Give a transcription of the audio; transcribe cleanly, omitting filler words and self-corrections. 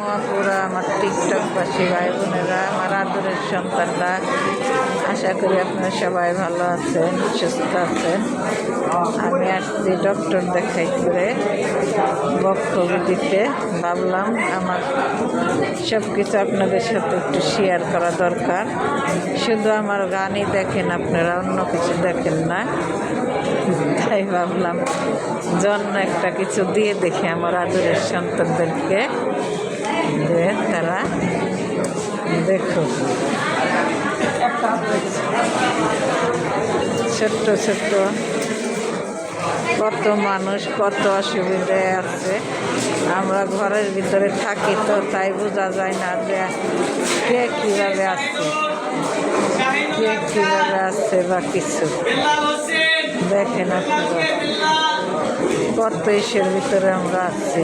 মহাপুরা আমার টিকটকবাসী ভাই বোনেরা, আমার আদরের সন্তানরা, আশা করি আপনারা সবাই ভালো আছেন, সুস্থ আছেন। আমি আসছি ডক্টর দেখাই করে বক্তব্য দিতে। ভাবলাম আমার সব কিছু আপনাদের সাথে একটু শেয়ার করা দরকার। শুধু আমার গানই দেখেন আপনারা, অন্য কিছু দেখেন না। তাই ভাবলাম জন্য একটা কিছু দিয়ে দেখি আমার আদরের সন্তানদেরকে, যে তারা দেখো ছোট্ট ছোট্ট কত মানুষ, কত অসুবিধায় আছে। আমরা ঘরের ভিতরে থাকি তো তাই বোঝা যায় না যে কে কীভাবে আসছে, কে কীভাবে আসছে বা কিছু। দেখেন আপনারা কত ইসের ভিতরে আমরা আছি।